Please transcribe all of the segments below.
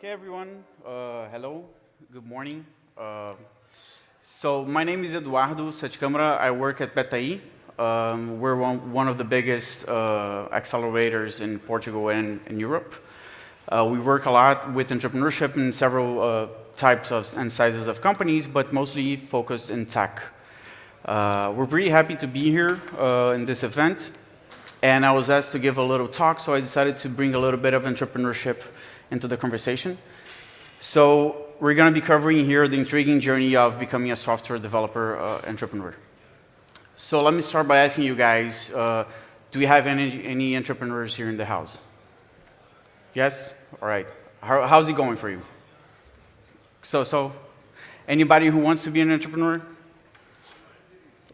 Okay, everyone. Hello. Good morning. So my name is Eduardo Camara. I work at Betaí. We're one of the biggest accelerators in Portugal and in Europe. We work a lot with entrepreneurship in several types and sizes of companies, but mostly focused in tech. We're pretty happy to be here in this event. And I was asked to give a little talk, so I decided to bring a little bit of entrepreneurship into the conversation. So we're going to be covering here the intriguing journey of becoming a software developer entrepreneur. So let me start by asking you guys, do we have any entrepreneurs here in the house? Yes? All right. How's it going for you? So anybody who wants to be an entrepreneur?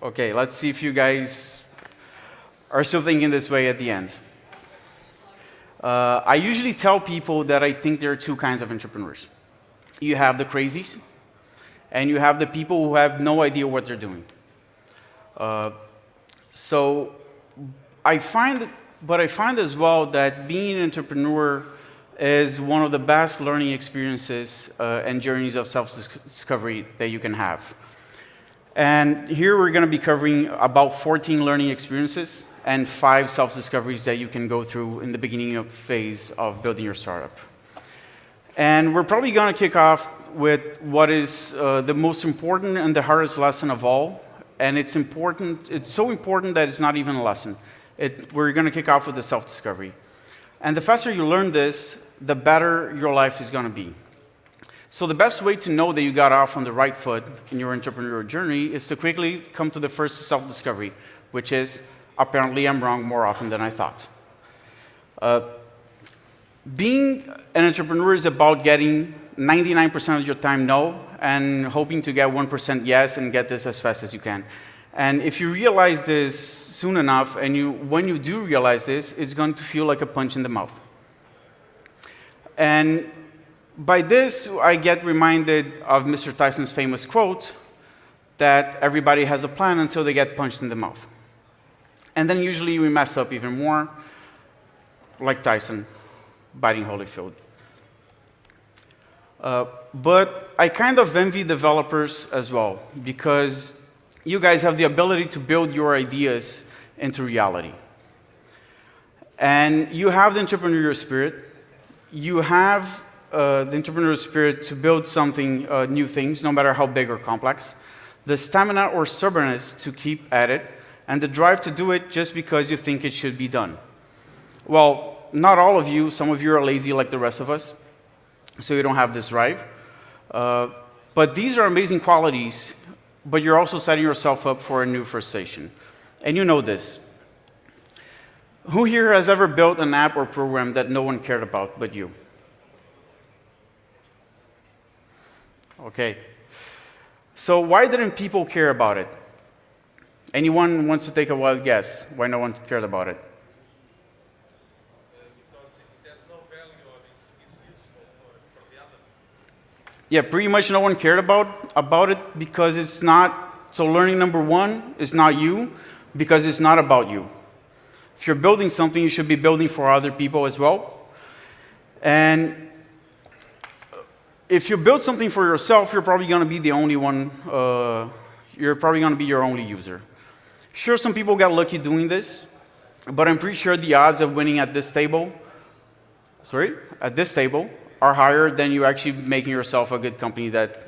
Okay, let's see if you guys are still thinking this way at the end. I usually tell people that I think there are two kinds of entrepreneurs. You have the crazies, and you have the people who have no idea what they're doing. So I find as well that being an entrepreneur is one of the best learning experiences and journeys of self-discovery that you can have. And here we're going to be covering about 14 learning experiences and 5 self-discoveries that you can go through in the beginning phase of building your startup. And we're probably going to kick off with what is the most important and the hardest lesson of all. And it's so important that it's not even a lesson. We're going to kick off with the self-discovery. And the faster you learn this, the better your life is going to be. So the best way to know that you got off on the right foot in your entrepreneurial journey is to quickly come to the first self-discovery, which is, apparently I'm wrong more often than I thought. Being an entrepreneur is about getting 99% of your time no, and hoping to get 1% yes and get this as fast as you can. And if you realize this soon enough, and when you do realize this, it's going to feel like a punch in the mouth. And by this, I get reminded of Mr. Tyson's famous quote that everybody has a plan until they get punched in the mouth. And then usually we mess up even more, like Tyson biting Holyfield. But I kind of envy developers as well, because you guys have the ability to build your ideas into reality. And you have the entrepreneurial spirit. You have the entrepreneurial spirit to build something, new things, no matter how big or complex. The stamina or stubbornness to keep at it, and the drive to do it just because you think it should be done. Well, not all of you. Some of you are lazy like the rest of us, so you don't have this drive. But these are amazing qualities, but you're also setting yourself up for a new frustration. And you know this. Who here has ever built an app or program that no one cared about but you? Okay. So why didn't people care about it? Anyone wants to take a wild guess why no one cared about it? Because it has no value or is useful for the others. Yeah, pretty much no one cared about it because it's not. So learning number one is not you, because it's not about you. If you're building something, you should be building for other people as well. And if you build something for yourself, you're probably going to be the only one. You're probably going to be your only user. Sure, some people got lucky doing this, but I'm pretty sure the odds of winning at this table are higher than you actually making yourself a good company that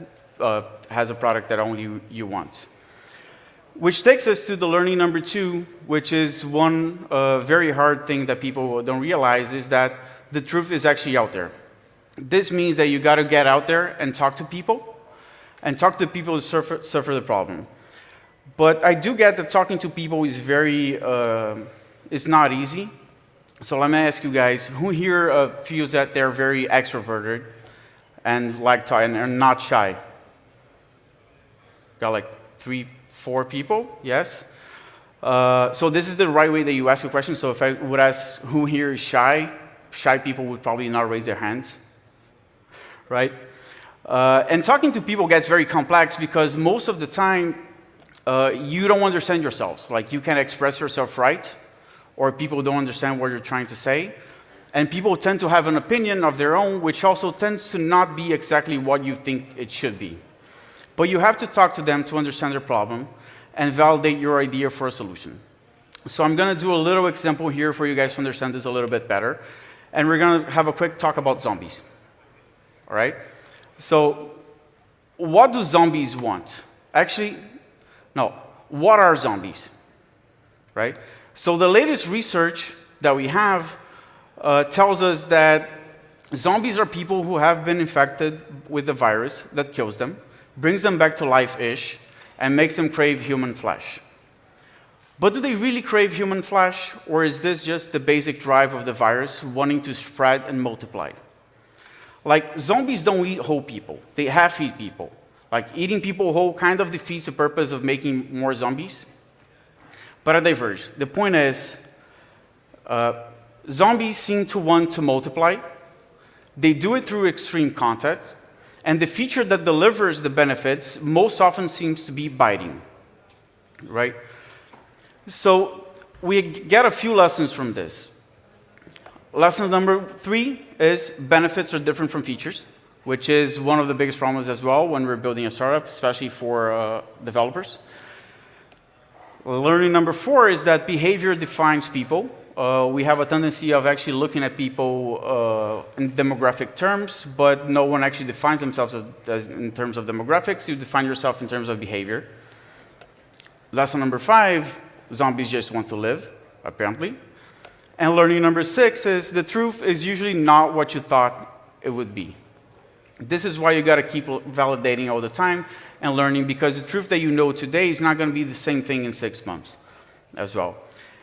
has a product that only you want. Which takes us to the learning number 2, which is one very hard thing that people don't realize, is that the truth is actually out there. This means that you got to get out there and talk to people, who suffer the problem. But I do get that talking to people is is not easy. So let me ask you guys, who here feels that they're very extroverted and are not shy? Got like 3, 4 people, yes? So this is the right way that you ask a question. So if I would ask who here is shy people would probably not raise their hands, right? And talking to people gets very complex because most of the time, you don't understand yourselves. Like, you can't express yourself right, or people don't understand what you're trying to say. And people tend to have an opinion of their own, which also tends to not be exactly what you think it should be. But you have to talk to them to understand their problem and validate your idea for a solution. So I'm going to do a little example here for you guys to understand this a little bit better. And we're going to have a quick talk about zombies. All right? So what do zombies want? Actually, no. What are zombies? Right? So the latest research that we have tells us that zombies are people who have been infected with the virus that kills them, brings them back to life-ish, and makes them crave human flesh. But do they really crave human flesh, or is this just the basic drive of the virus wanting to spread and multiply? Like, zombies don't eat whole people. They half-eat people. Like, eating people whole kind of defeats the purpose of making more zombies. But I diverge. The point is, zombies seem to want to multiply. They do it through extreme contact. And the feature that delivers the benefits most often seems to be biting, right? So we get a few lessons from this. Lesson number 3 is benefits are different from features, which is one of the biggest problems as well when we're building a startup, especially for developers. Learning number 4 is that behavior defines people. We have a tendency of actually looking at people in demographic terms, but no one actually defines themselves in terms of demographics. You define yourself in terms of behavior. Lesson number 5, zombies just want to live, apparently. And learning number 6 is the truth is usually not what you thought it would be. This is why you got to keep validating all the time and learning, because the truth that you know today is not going to be the same thing in 6 months as well.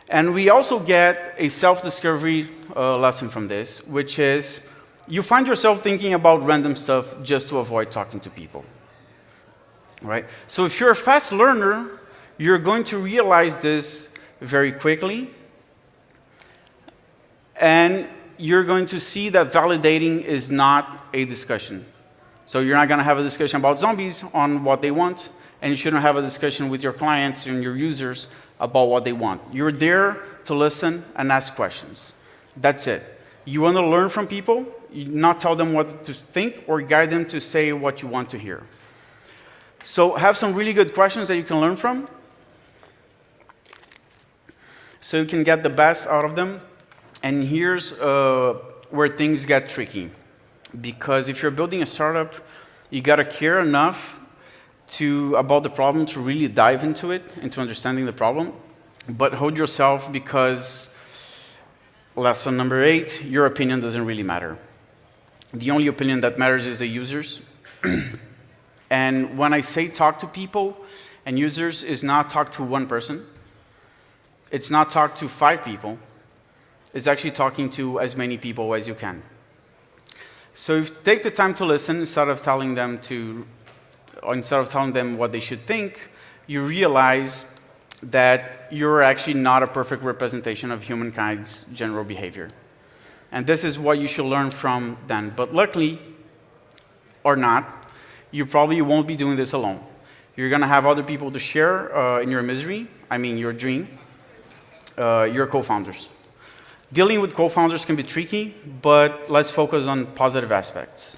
And we also get a self-discovery lesson from this, which is you find yourself thinking about random stuff just to avoid talking to people, right? So if you're a fast learner, you're going to realize this very quickly, and you're going to see that validating is not a discussion. So you're not going to have a discussion about zombies on what they want, and you shouldn't have a discussion with your clients and your users about what they want. You're there to listen and ask questions. That's it. You want to learn from people, you not tell them what to think or guide them to say what you want to hear. So have some really good questions that you can learn from, so you can get the best out of them. And here's where things get tricky. Because if you're building a startup, you got to care enough about the problem to really dive into it, into understanding the problem. But hold yourself, because lesson number 8, your opinion doesn't really matter. The only opinion that matters is the users. And when I say talk to people and users, is not talk to one person. It's not talk to 5 people. It's actually talking to as many people as you can. So if you take the time to listen instead of telling them what they should think, you realize that you're actually not a perfect representation of humankind's general behavior. And this is what you should learn from them. But luckily, or not, you probably won't be doing this alone. You're going to have other people to share in your misery, your dream, your co-founders. Dealing with co-founders can be tricky, but let's focus on positive aspects.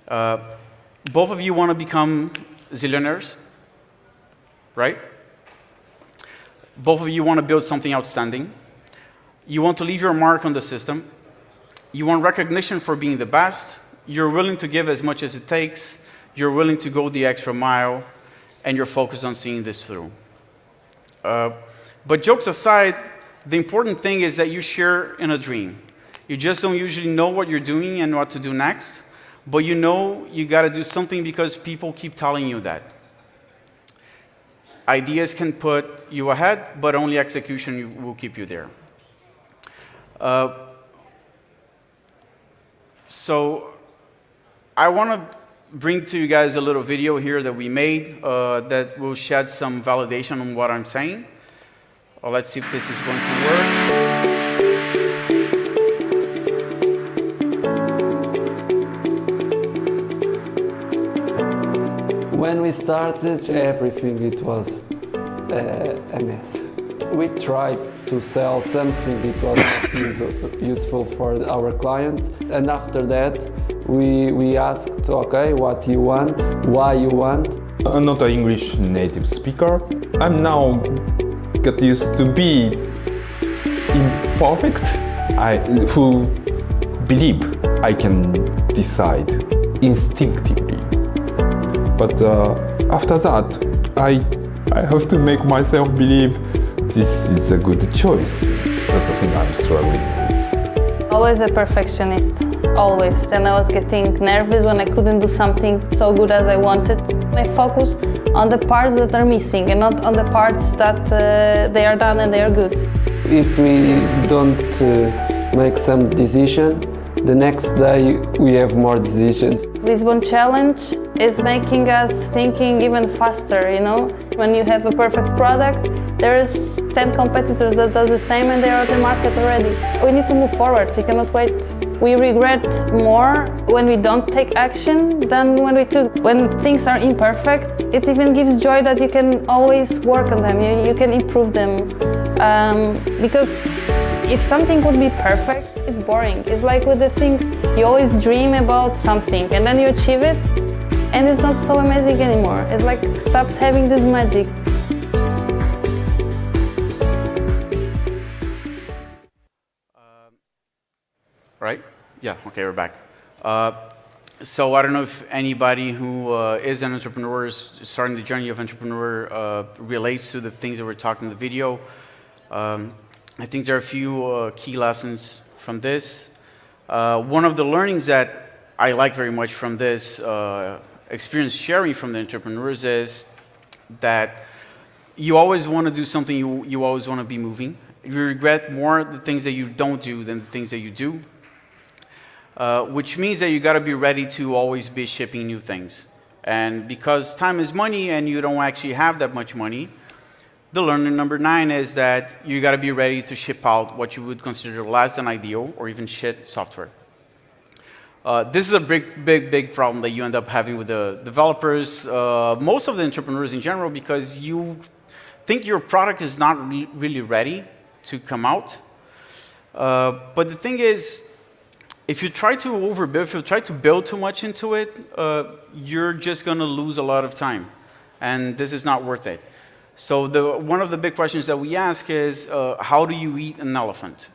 Both of you want to become zillionaires, right? Both of you want to build something outstanding. You want to leave your mark on the system. You want recognition for being the best. You're willing to give as much as it takes. You're willing to go the extra mile, and you're focused on seeing this through. But jokes aside, the important thing is that you share in a dream. You just don't usually know what you're doing and what to do next, but you know you got to do something because people keep telling you that. Ideas can put you ahead, but only execution will keep you there. So I want to bring to you guys a little video here that we made that will shed some validation on what I'm saying. Let's see if this is going to work. When we started everything, it was a mess. We tried to sell something that was useful for our clients, and after that we asked, okay, what you want, why you want. I'm not an English native speaker. I'm now get used to be imperfect. I who believe I can decide instinctively. But after that, I have to make myself believe this is a good choice. That's the thing I'm struggling with. Always a perfectionist, always. And I was getting nervous when I couldn't do something so good as I wanted. I focus on the parts that are missing and not on the parts that they are done and they are good. If we don't make some decision, the next day we have more decisions. Lisbon Challenge is making us thinking even faster, you know? When you have a perfect product, there's 10 competitors that do the same and they are on the market already. We need to move forward, we cannot wait. We regret more when we don't take action than when we took. When things are imperfect, it even gives joy that you can always work on them, you can improve them. Because if something would be perfect, it's boring. It's like with the things, you always dream about something and then you achieve it and it's not so amazing anymore. It's like it stops having this magic. Right? Yeah, okay, we're back. So I don't know if anybody who is an entrepreneur, is starting the journey of entrepreneur, relates to the things that we're talking in the video. I think there are a few key lessons from this. One of the learnings that I like very much from this experience sharing from the entrepreneurs is that you always want to do something, you always want to be moving. You regret more the things that you don't do than the things that you do, which means that you got to be ready to always be shipping new things. And because time is money and you don't actually have that much money, the learning number 9 is that you got to be ready to ship out what you would consider less than ideal or even shit software. This is a big problem that you end up having with the developers, most of the entrepreneurs in general, because you think your product is not really ready to come out. But the thing is, if you try to overbuild, if you try to build too much into it, you're just going to lose a lot of time. And this is not worth it. So one of the big questions that we ask is, how do you eat an elephant?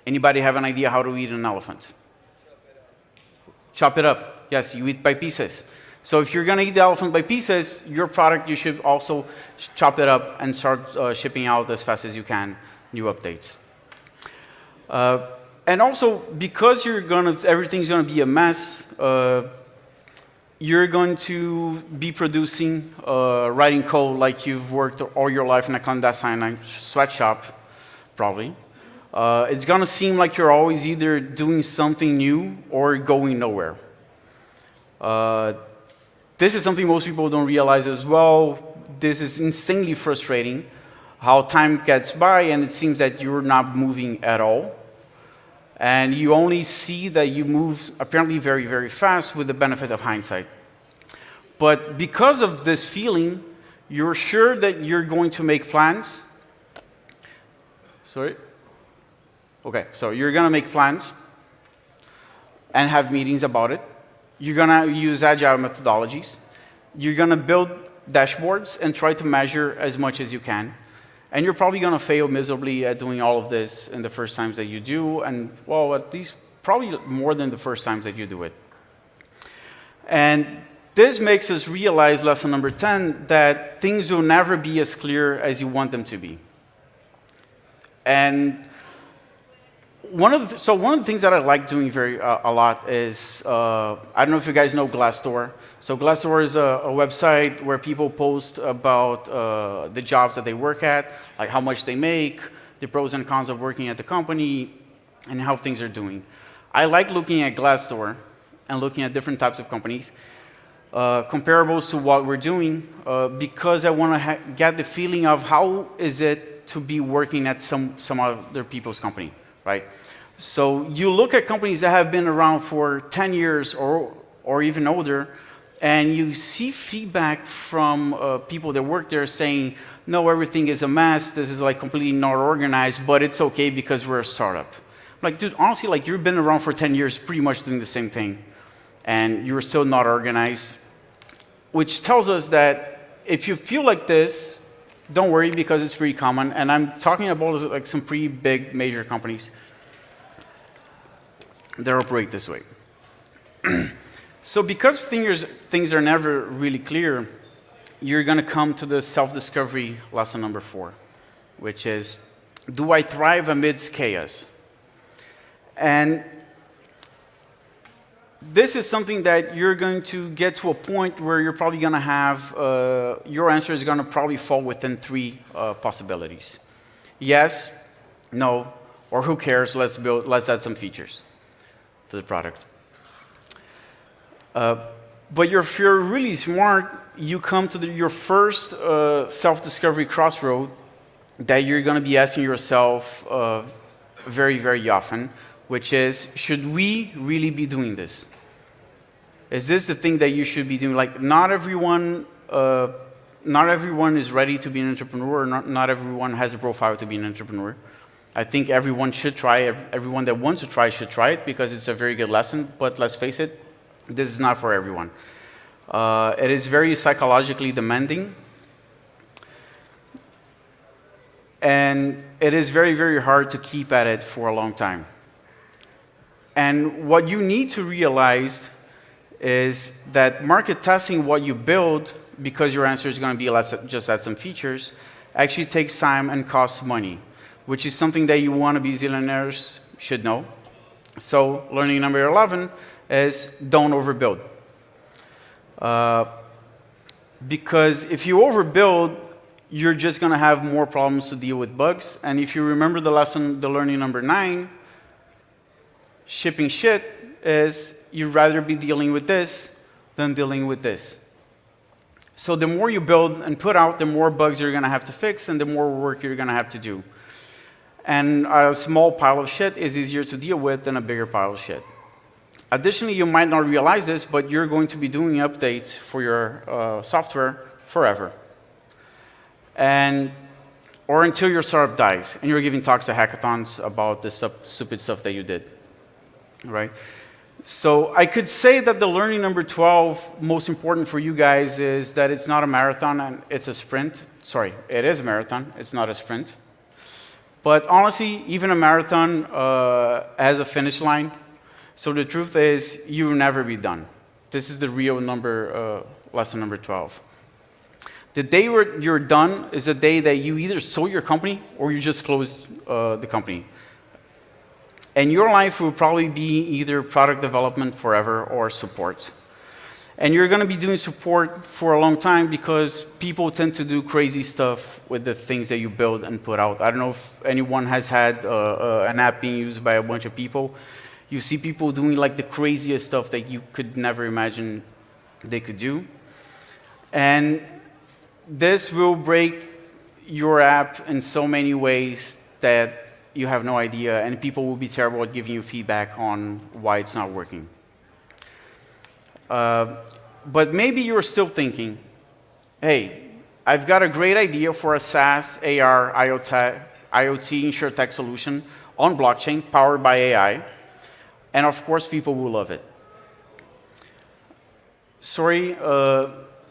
Anybody have an idea how to eat an elephant? Chop it up. Yes, you eat by pieces. So if you're going to eat the elephant by pieces, your product, you should also chop it up and start shipping out as fast as you can new updates. And also, because everything's going to be a mess, you're going to be producing, writing code like you've worked all your life in a clandestine sweatshop, probably. It's going to seem like you're always either doing something new or going nowhere. This is something most people don't realize as well. This is insanely frustrating, how time gets by and it seems that you're not moving at all. And you only see that you move apparently very, very fast with the benefit of hindsight. But because of this feeling, you're sure that you're going to make plans. Sorry? Okay, so you're going to make plans and have meetings about it. You're going to use agile methodologies. You're going to build dashboards and try to measure as much as you can. And you're probably going to fail miserably at doing all of this in the first times that you do, and, well, at least probably more than the first times that you do it. And this makes us realize, lesson number 10, that things will never be as clear as you want them to be. And one of the things that I like doing a lot is, I don't know if you guys know Glassdoor. So Glassdoor is a website where people post about the jobs that they work at, like how much they make, the pros and cons of working at the company, and how things are doing. I like looking at Glassdoor and looking at different types of companies, comparables to what we're doing, because I want to get the feeling of how is it to be working at some other people's company, right? So you look at companies that have been around for 10 years or even older, and you see feedback from people that work there saying, no, everything is a mess, this is like completely not organized, but it's okay because we're a startup. Like, dude, honestly, like you've been around for 10 years pretty much doing the same thing, and you're still not organized, which tells us that if you feel like this, don't worry because it's pretty common, and I'm talking about like some pretty big major companies that operate this way. So because things are never really clear, you're going to come to the self-discovery lesson number 4, which is, do I thrive amidst chaos? And this is something that you're going to get to a point where you're probably going to have, your answer is going to probably fall within 3 possibilities. Yes, no, or who cares, let's add some features to the product. But if you're really smart, you come to your first self-discovery crossroad that you're going to be asking yourself very, very often, which is, should we really be doing this? Is this the thing that you should be doing? Like, not everyone is ready to be an entrepreneur. Not everyone has a profile to be an entrepreneur. I think everyone should try. Everyone that wants to try should try it because it's a very good lesson. But let's face it, this is not for everyone. It is very psychologically demanding. And it is very, very hard to keep at it for a long time. And what you need to realize is that market testing what you build, because your answer is going to be let's just add some features, actually takes time and costs money, which is something that you want to be zillionaires should know. So learning number 11 is don't overbuild. Because if you overbuild, you're just going to have more problems to deal with bugs. And if you remember the lesson, the learning number 9, shipping shit is you'd rather be dealing with this than dealing with this. So the more you build and put out, the more bugs you're going to have to fix and the more work you're going to have to do. And a small pile of shit is easier to deal with than a bigger pile of shit. Additionally, you might not realize this, but you're going to be doing updates for your software forever. Or until your startup dies, and you're giving talks at hackathons about the stupid stuff that you did, right? So I could say that the learning number 12, most important for you guys, is that it's not a marathon and it's a sprint. Sorry, it is a marathon, it's not a sprint. But honestly, even a marathon has a finish line. So the truth is, you will never be done. This is the real lesson number 12. The day where you're done is the day that you either sold your company or you just closed the company. And your life will probably be either product development forever or support. And you're going to be doing support for a long time because people tend to do crazy stuff with the things that you build and put out. I don't know if anyone has had an app being used by a bunch of people. You see people doing like the craziest stuff that you could never imagine they could do. And this will break your app in so many ways that you have no idea, and people will be terrible at giving you feedback on why it's not working. But maybe you're still thinking, hey, I've got a great idea for a SaaS, AR, IoT, InsurTech solution on blockchain powered by AI, and of course people will love it. Sorry,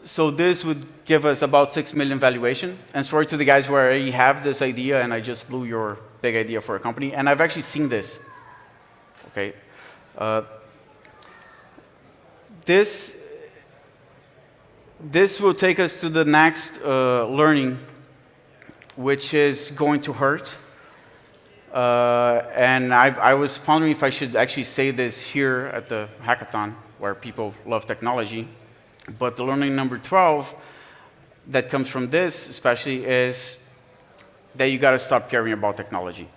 so this would give us about 6 million valuation, and sorry to the guys who already have this idea and I just blew your big idea for a company, and I've actually seen this. Okay, this will take us to the next learning, which is going to hurt. And I was pondering if I should actually say this here at the hackathon, where people love technology. But the learning number 12 that comes from this, especially, is that you got to stop caring about technology.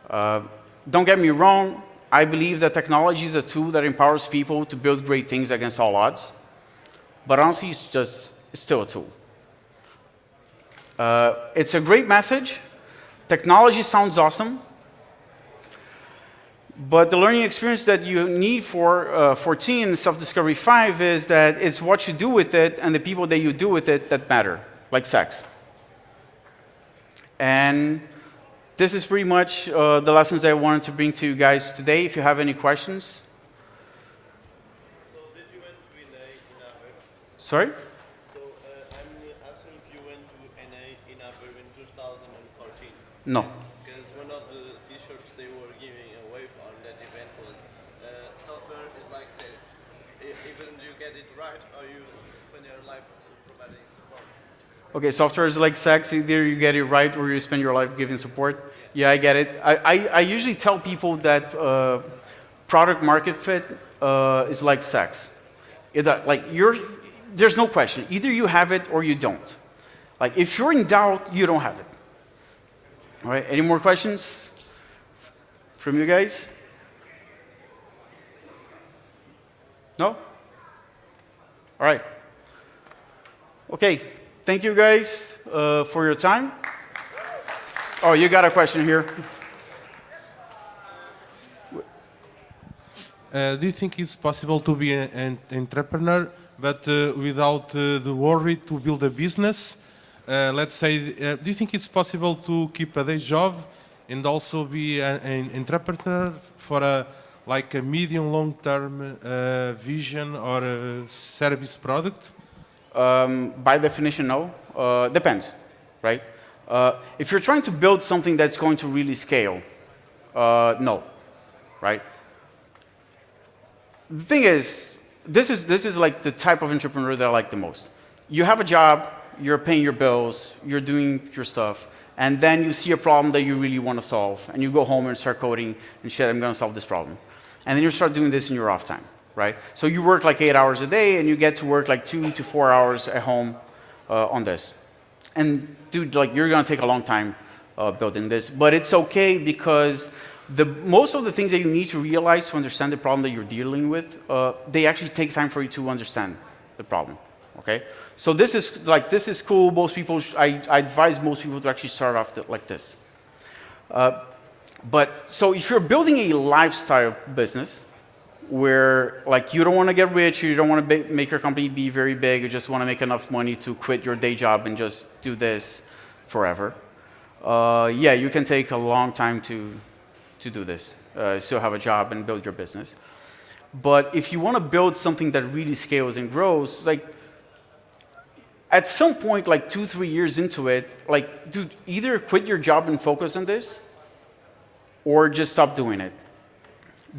Don't get me wrong, I believe that technology is a tool that empowers people to build great things against all odds. But honestly, it's still a tool. It's a great message. Technology sounds awesome. But the learning experience that you need for 14 and self-discovery 5 is that it's what you do with it and the people that you do with it that matter, like sex. And this is pretty much the lessons I wanted to bring to you guys today. If you have any questions. So did you went to NA in Aveiro? Sorry? So I'm asking if you went to NA in Aveiro in 2014. No. Because one of the t-shirts they were giving away on that event was software is like sales. Even you get it right or you spend your life providing support. Okay, software is like sex. Either you get it right or you spend your life giving support. Yeah, I get it. I usually tell people that product market fit is like sex. There's no question. Either you have it or you don't. Like, if you're in doubt, you don't have it. All right, any more questions from you guys? No? All right. Okay, thank you guys for your time. Oh, you got a question here. Do you think it's possible to be an entrepreneur, but without the worry to build a business? Let's say, do you think it's possible to keep a day job and also be an entrepreneur for a medium long-term vision or a service product? By definition, no. Depends, right? If you're trying to build something that's going to really scale, no, right? The thing is, this is like the type of entrepreneur that I like the most. You have a job, you're paying your bills, you're doing your stuff, and then you see a problem that you really want to solve, and you go home and start coding and shit, I'm going to solve this problem. And then you start doing this in your off time, right? So you work like 8 hours a day, and you get to work like 2 to 4 hours at home on this. And dude, like, you're going to take a long time building this, but it's okay because most of the things that you need to realize to understand the problem that you're dealing with, they actually take time for you to understand the problem, okay? So this is cool. Most people, I advise most people to actually start off like this. But so if you're building a lifestyle business where like you don't want to get rich, you don't want to make your company be very big, you just want to make enough money to quit your day job and just do this forever, yeah, you can take a long time to do this, still have a job and build your business. But if you want to build something that really scales and grows, like at some point, like 2-3 years into it, like, dude, either quit your job and focus on this, or just stop doing it.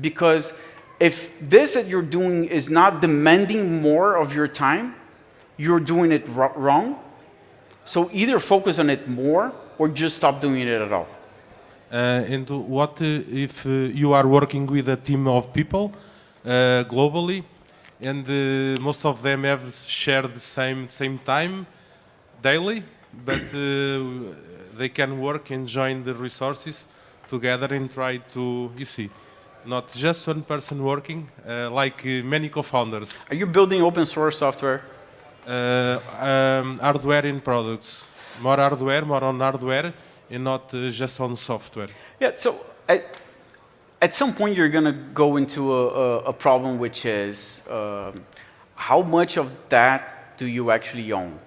Because if this that you're doing is not demanding more of your time, you're doing it wrong. So either focus on it more, or just stop doing it at all. And what if you are working with a team of people globally, and most of them have shared the same time daily, but they can work and join the resources together and try to, you see, not just one person working, like many co-founders. Are you building open source software? Hardware and products. More on hardware, and not just on software. Yeah, so at some point you're going to go into a problem, which is how much of that do you actually own?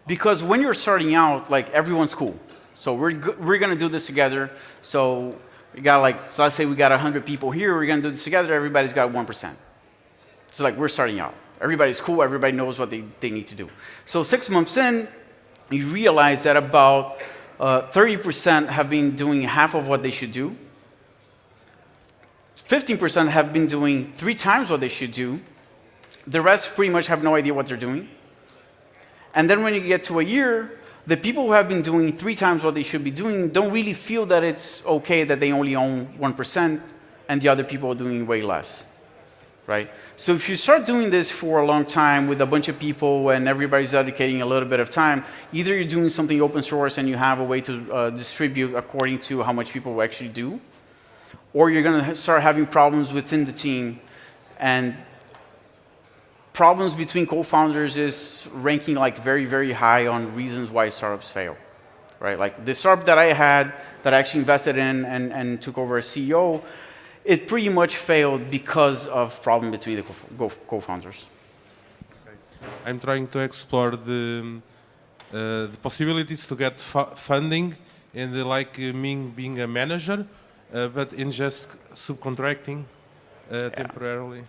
Because when you're starting out, like, everyone's cool. So we're going to do this together. So we got so let's say we got 100 people here, we're going to do this together, everybody's got 1%. So like, we're starting out. Everybody's cool, everybody knows what they need to do. So 6 months in, you realize that about 30% have been doing half of what they should do. 15% have been doing 3 times what they should do. The rest pretty much have no idea what they're doing. And then when you get to a year, the people who have been doing 3 times what they should be doing don't really feel that it's okay that they only own 1% and the other people are doing way less, right? So if you start doing this for a long time with a bunch of people and everybody's dedicating a little bit of time, either you're doing something open source and you have a way to distribute according to how much people actually do, or you're going to start having problems within the team, and problems between co-founders is ranking like very, very high on reasons why startups fail, right? Like the startup that I had that I actually invested in and took over as CEO, it pretty much failed because of problem between the co-founders. I'm trying to explore the possibilities to get funding and like me being a manager, but in just subcontracting temporarily.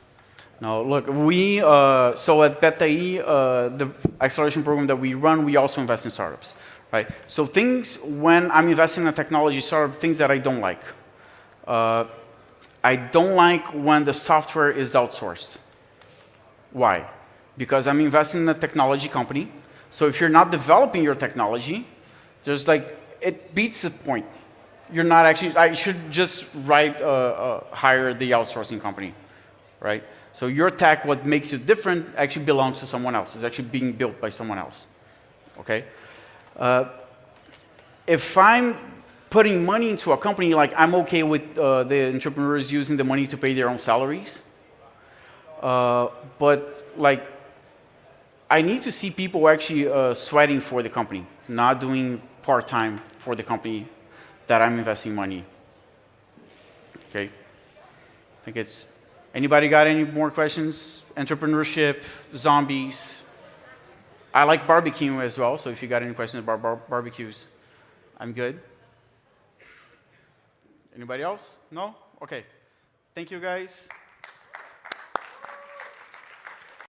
No, look, we, so at BetaE, the acceleration program that we run, we also invest in startups, right? So things, when I'm investing in a technology startup, things that I don't like. I don't like when the software is outsourced. Why? Because I'm investing in a technology company. So if you're not developing your technology, there's like, it beats the point. You're not actually, I should just hire the outsourcing company, right? So your tech, what makes you different, actually belongs to someone else. It's actually being built by someone else, okay? If I'm putting money into a company, like I'm okay with the entrepreneurs using the money to pay their own salaries, but like, I need to see people actually sweating for the company, not doing part-time for the company that I'm investing money. Okay? I think it's, anybody got any more questions? Entrepreneurship, zombies. I like barbecue as well, so if you got any questions about barbecues, I'm good. Anybody else? No? Okay. Thank you, guys.